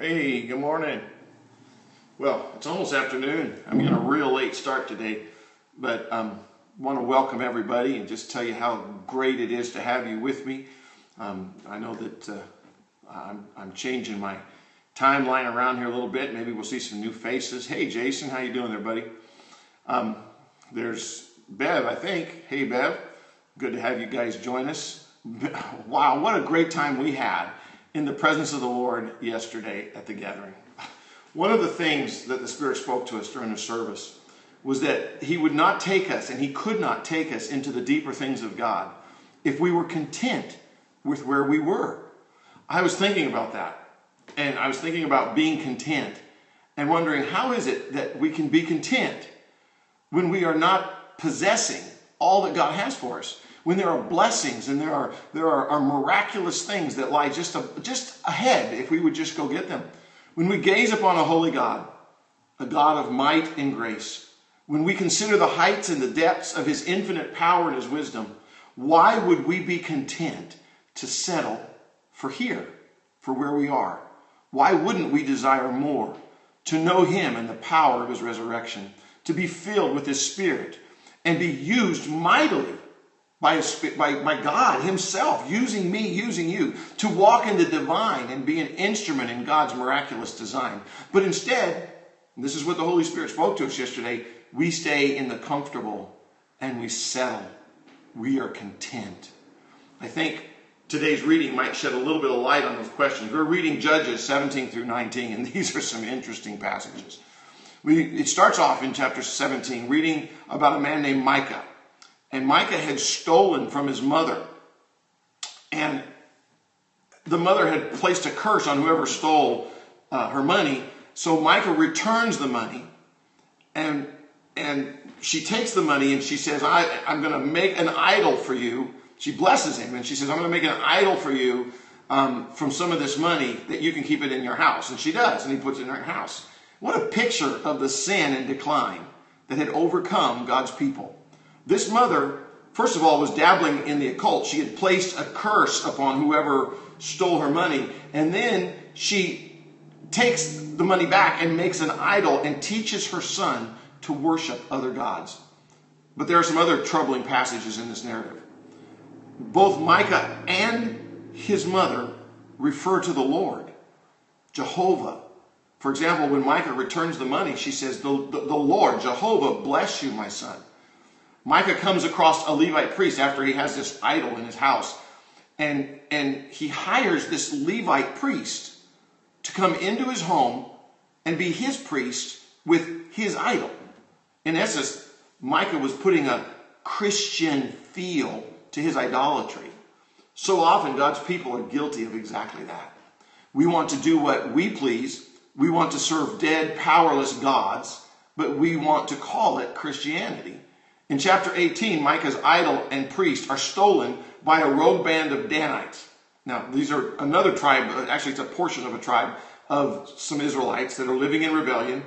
Hey, good morning. Well, it's almost afternoon. I'm getting a real late start today, but want to welcome everybody and just tell you how great it is to have you with me. I know that I'm changing my timeline around here a little bit. Maybe we'll see some new faces. Hey, Jason, how you doing there, buddy? There's Bev, I think. Hey, Bev. Good to have you guys join us. Wow, what a great time we had in the presence of the Lord yesterday at the gathering. One of the things that the Spirit spoke to us during the service was that He would not take us, and He could not take us into the deeper things of God if we were content with where we were. I was thinking about that, and I was thinking about being content and wondering, how is it that we can be content when we are not possessing all that God has for us? When there are blessings and there are miraculous things that lie just ahead if we would just go get them. When we gaze upon a holy God, a God of might and grace, when we consider the heights and the depths of His infinite power and His wisdom, why would we be content to settle for here, for where we are? Why wouldn't we desire more, to know Him and the power of His resurrection, to be filled with His Spirit and be used mightily by God Himself, using me, using you, to walk in the divine and be an instrument in God's miraculous design. But instead, and this is what the Holy Spirit spoke to us yesterday, we stay in the comfortable and we settle. We are content. I think today's reading might shed a little bit of light on those questions. We're reading Judges 17 through 19, and these are some interesting passages. It starts off in chapter 17, reading about a man named Micah. And Micah had stolen from his mother. And the mother had placed a curse on whoever stole her money. So Micah returns the money. And she takes the money and she says, I'm going to make an idol for you. She blesses him and she says, I'm going to make an idol for you from some of this money that you can keep it in your house. And she does. And he puts it in her house. What a picture of the sin and decline that had overcome God's people. This mother, first of all, was dabbling in the occult. She had placed a curse upon whoever stole her money. And then she takes the money back and makes an idol and teaches her son to worship other gods. But there are some other troubling passages in this narrative. Both Micah and his mother refer to the Lord, Jehovah. For example, when Micah returns the money, she says, the Lord, Jehovah, bless you, my son. Micah comes across a Levite priest after he has this idol in his house. And he hires this Levite priest to come into his home and be his priest with his idol. In essence, Micah was putting a Christian feel to his idolatry. So often God's people are guilty of exactly that. We want to do what we please. We want to serve dead, powerless gods, but we want to call it Christianity. In chapter 18, Micah's idol and priest are stolen by a rogue band of Danites. Now, these are another tribe, actually it's a portion of a tribe of some Israelites that are living in rebellion.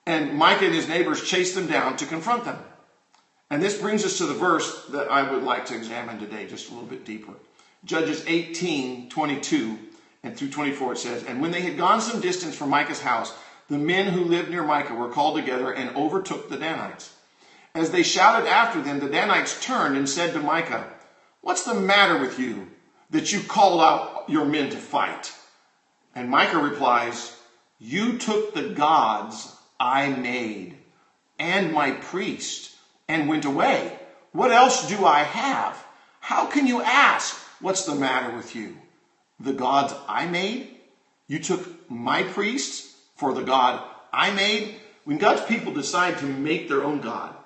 And Micah and his neighbors chase them down to confront them. And this brings us to the verse that I would like to examine today just a little bit deeper. Judges 18:22 and through 24 it says, And when they had gone some distance from Micah's house, the men who lived near Micah were called together and overtook the Danites. As they shouted after them, the Danites turned and said to Micah, What's the matter with you that you called out your men to fight? And Micah replies, You took the gods I made and my priest and went away. What else do I have? How can you ask, What's the matter with you? The gods I made? You took my priests for the God I made? When God's people decide to make their own God,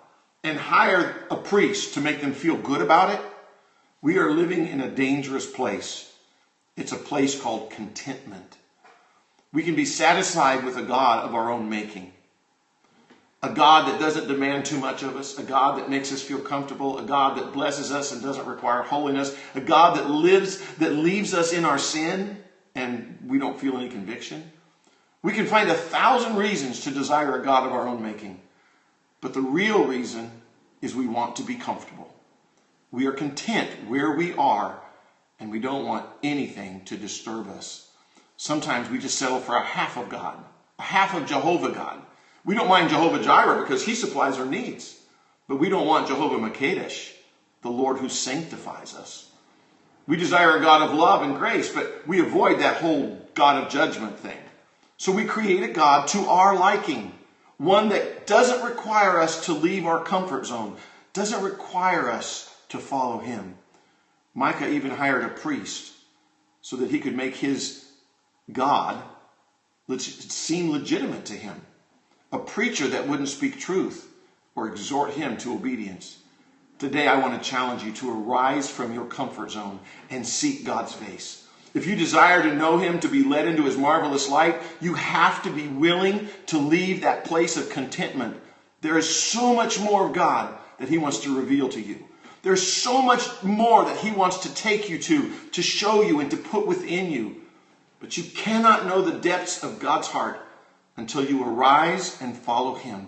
and hire a priest to make them feel good about it, we are living in a dangerous place. It's a place called contentment. We can be satisfied with a God of our own making. A God that doesn't demand too much of us. A God that makes us feel comfortable. A God that blesses us and doesn't require holiness. A God that leaves us in our sin and we don't feel any conviction. We can find 1,000 reasons to desire a God of our own making. But the real reason is we want to be comfortable. We are content where we are, and we don't want anything to disturb us. Sometimes we just settle for a half of God, a half of Jehovah God. We don't mind Jehovah Jireh because he supplies our needs. But we don't want Jehovah Makadesh, the Lord who sanctifies us. We desire a God of love and grace, but we avoid that whole God of judgment thing. So we create a God to our liking, one that doesn't require us to leave our comfort zone, doesn't require us to follow him. Micah even hired a priest so that he could make his God seem legitimate to him. A preacher that wouldn't speak truth or exhort him to obedience. Today I want to challenge you to arise from your comfort zone and seek God's face. If you desire to know him, to be led into his marvelous light, you have to be willing to leave that place of contentment. There is so much more of God that he wants to reveal to you. There's so much more that he wants to take you to show you and to put within you. But you cannot know the depths of God's heart until you arise and follow him.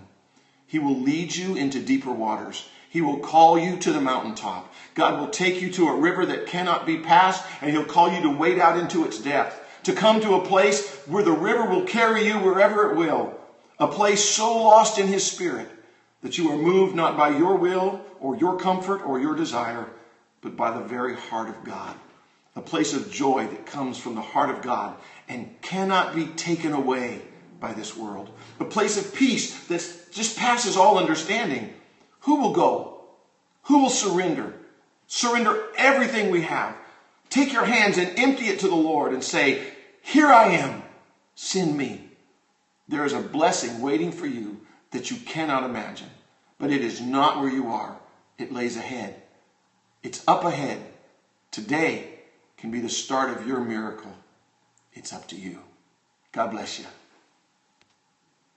He will lead you into deeper waters. He will call you to the mountaintop. God will take you to a river that cannot be passed, and he'll call you to wade out into its depth, to come to a place where the river will carry you wherever it will, a place so lost in his spirit that you are moved not by your will or your comfort or your desire, but by the very heart of God, a place of joy that comes from the heart of God and cannot be taken away by this world, a place of peace that just passes all understanding. Who will go? Who will surrender? Surrender everything we have. Take your hands and empty it to the Lord and say, here I am, send me. There is a blessing waiting for you that you cannot imagine, but it is not where you are. It lays ahead. It's up ahead. Today can be the start of your miracle. It's up to you. God bless you.